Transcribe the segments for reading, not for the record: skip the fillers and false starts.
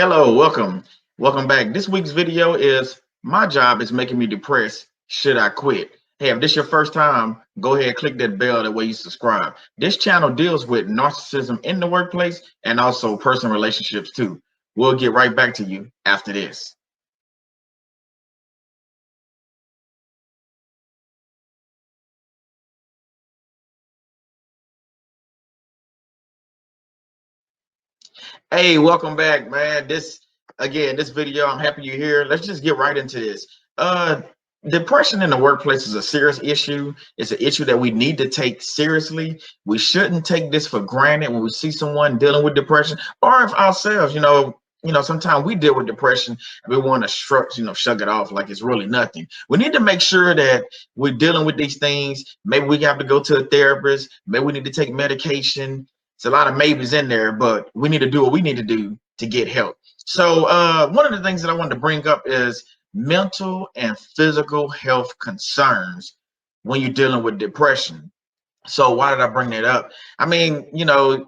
Hello, welcome back. This week's video is my job is making me depressed. Should I quit? Hey, if this your first time, go ahead, click that bell that way you subscribe. This channel deals with narcissism in the workplace and also personal relationships too. We'll get right back to you after this. Hey, welcome back, man. This video, I'm happy you're here. Let's just get right into this. Uh, Depression in the workplace is a serious issue. It's an issue that we need to take seriously. We shouldn't take this for granted when we see someone dealing with depression, or if ourselves, sometimes we deal with depression and we want to shrug it off like it's really nothing. We need to make sure that we're dealing with these things. Maybe we have to go to a therapist. Maybe we need to take medication. It's a lot of maybes in there, but we need to do what we need to do to get help. So one of the things that I wanted to bring up is mental and physical health concerns when you're dealing with depression. So why did I bring that up? I mean,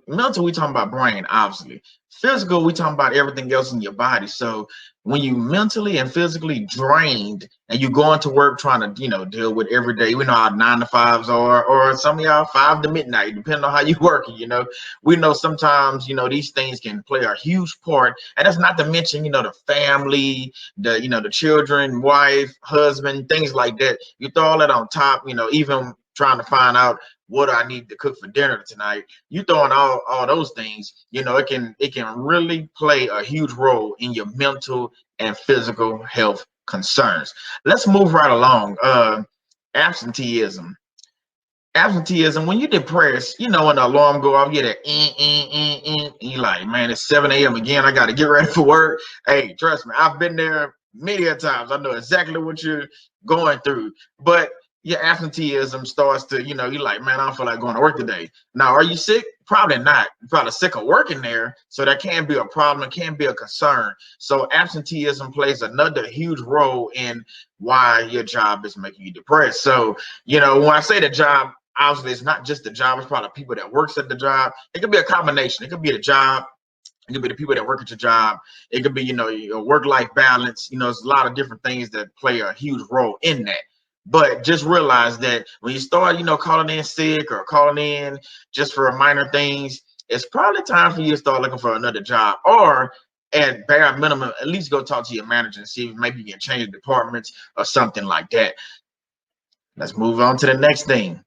mental, we talking about brain, obviously. Physical, we talking about everything else in your body. So when you mentally and physically drained and you going to work trying to, deal with every day, we know how 9 to 5s are, or some of y'all 5 to midnight, depending on how you working. We know sometimes, these things can play a huge part. And that's not to mention, the family, the children, wife, husband, things like that. You throw all that on top, even trying to find out what do I need to cook for dinner tonight. You throwing all those things, it can really play a huge role in your mental and physical health concerns. Let's move right along. Absenteeism. Absenteeism, when you're depressed, when the alarm go off, you get that, you like, man, it's 7 a.m. again. I got to get ready for work. Hey, trust me, I've been there many a times. I know exactly what you're going through. But your absenteeism starts to, you're like, man, I don't feel like going to work today. Now, are you sick? Probably not. You're probably sick of working there. So that can be a problem. It can be a concern. So absenteeism plays another huge role in why your job is making you depressed. So, when I say the job, obviously it's not just the job, it's probably people that works at the job. It could be a combination. It could be the job, it could be the people that work at your job, it could be your work-life balance. There's a lot of different things that play a huge role in that. But just realize that when you start calling in sick or calling in just for minor things, it's probably time for you to start looking for another job, or at bare minimum at least go talk to your manager and see if maybe you can change departments or something like that. Let's move on to the next thing.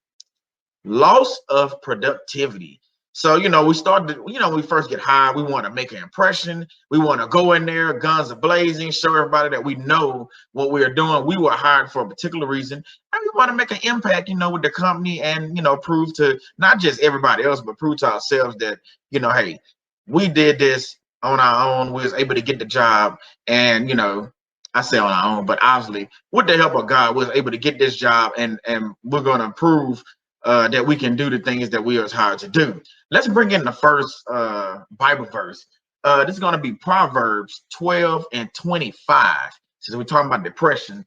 Loss of productivity. So, we started, when we first get hired, we want to make an impression. We want to go in there, guns are blazing, show everybody that we know what we're doing. We were hired for a particular reason, and we want to make an impact, with the company, and, prove to not just everybody else, but prove to ourselves that, hey, we did this on our own. We was able to get the job. And, I say on our own, but obviously with the help of God, we was able to get this job, and we're going to prove that we can do the things that we are hired to do. Let's bring in the first Bible verse. This is going to be Proverbs 12 and 25. Since we're talking about depression,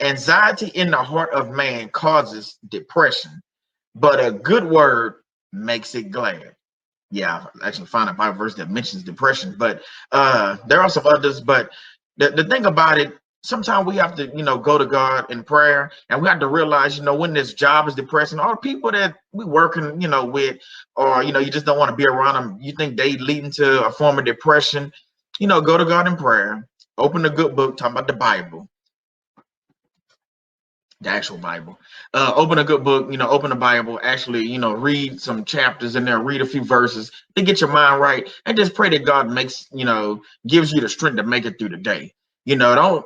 anxiety in the heart of man causes depression, but a good word makes it glad. Yeah, I actually find a Bible verse that mentions depression, but there are some others. But the thing about it, sometimes we have to, go to God in prayer, and we have to realize, when this job is depressing, or people that we working, with, or you just don't want to be around them. You think they lead into a form of depression? Go to God in prayer. Open a good book, talking about the Bible, the actual Bible. Open a good book, open the Bible, actually, read some chapters in there, read a few verses to get your mind right, and just pray that God makes, gives you the strength to make it through the day. Don't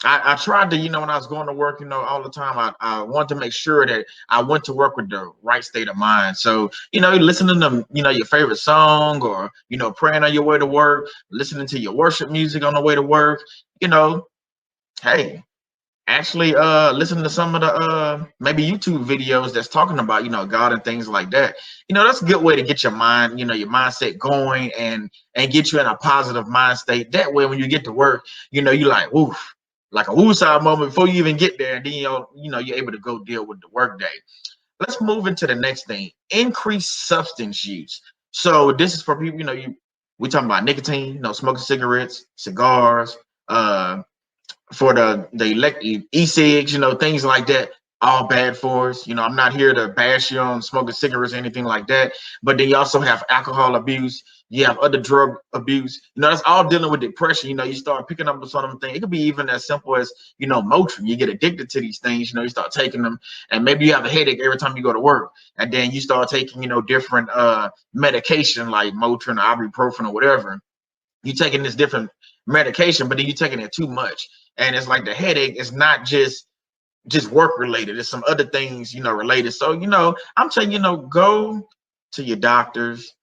I tried to, when I was going to work, all the time, I wanted to make sure that I went to work with the right state of mind. So, listening to, your favorite song, or, praying on your way to work, listening to your worship music on the way to work, hey, actually listen to some of the maybe YouTube videos that's talking about God and things like that. That's a good way to get your mind, your mindset going, and get you in a positive mind state. That way when you get to work, you like woof, like a woosah moment before you even get there, and then you're able to go deal with the work day. Let's move into the next thing: increased substance use. So this is for people, We talking about nicotine, smoking cigarettes, cigars, for the e-cigs, things like that, all bad for us. I'm not here to bash you on smoking cigarettes or anything like that. But then you also have alcohol abuse. You have other drug abuse. That's all dealing with depression. You start picking up on some of them things. It could be even as simple as, Motrin. You get addicted to these things. You start taking them, and maybe you have a headache every time you go to work, and then you start taking, different medication like Motrin or ibuprofen or whatever. You taking this different medication, but then you taking it too much, and it's like the headache is not just work related. There's some other things related. So I'm saying go to your doctors.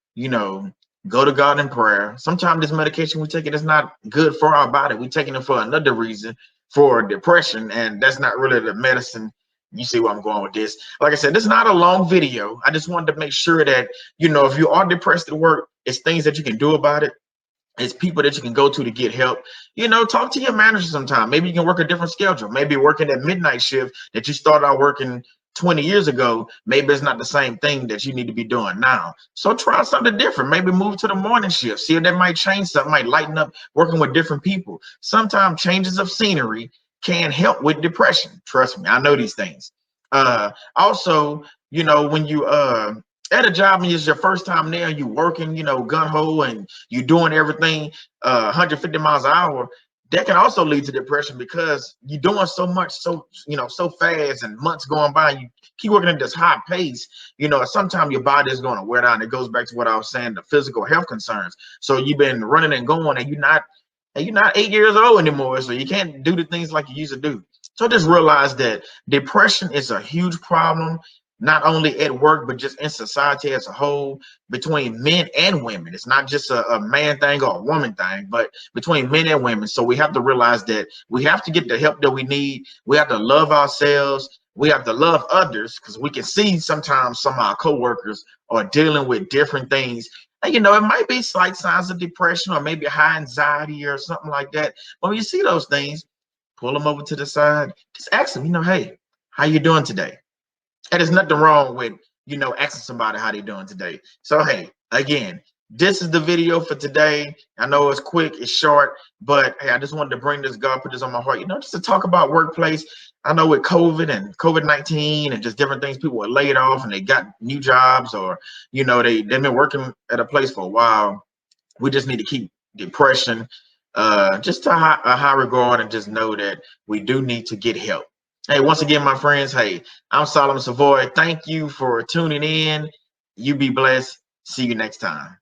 Go to God in prayer. Sometimes this medication we taking is not good for our body. We're taking it for another reason, for depression, and that's not really the medicine. You see where I'm going with this. Like I said, this is not a long video. I just wanted to make sure that if you are depressed at work, it's things that you can do about it. It's people that you can go to get help. Talk to your manager sometime. Maybe you can work a different schedule. Maybe working that midnight shift that you started out working 20 years ago, maybe it's not the same thing that you need to be doing now. So try something different. Maybe move to the morning shift. See if that might change something, might lighten up working with different people. Sometimes changes of scenery can help with depression. Trust me, I know these things. Also, when you at a job and it's your first time there, you working, gun ho, and you doing everything 150 miles an hour, that can also lead to depression because you're doing so much, so fast, and months going by, you keep working at this high pace, sometimes your body is going to wear down. It goes back to what I was saying, the physical health concerns. So you've been running and going, and you're not 8 years old anymore, so you can't do the things like you used to do. So just realize that depression is a huge problem, not only at work, but just in society as a whole, between men and women. It's not just a man thing or a woman thing, but between men and women. So we have to realize that we have to get the help that we need. We have to love ourselves. We have to love others, because we can see sometimes some of our coworkers are dealing with different things. And, it might be slight signs of depression or maybe high anxiety or something like that. But when you see those things, pull them over to the side. Just ask them, hey, how you doing today? And there's nothing wrong with, asking somebody how they doing today. So, hey, again, this is the video for today. I know it's quick, it's short, but hey, I just wanted to bring this, God put this on my heart, just to talk about workplace. I know with COVID and COVID-19 and just different things, people were laid off and they got new jobs, or, they've been working at a place for a while. We just need to keep depression just to a high regard, and just know that we do need to get help. Hey, once again, my friends, hey, I'm Solomon Savoy. Thank you for tuning in. You be blessed. See you next time.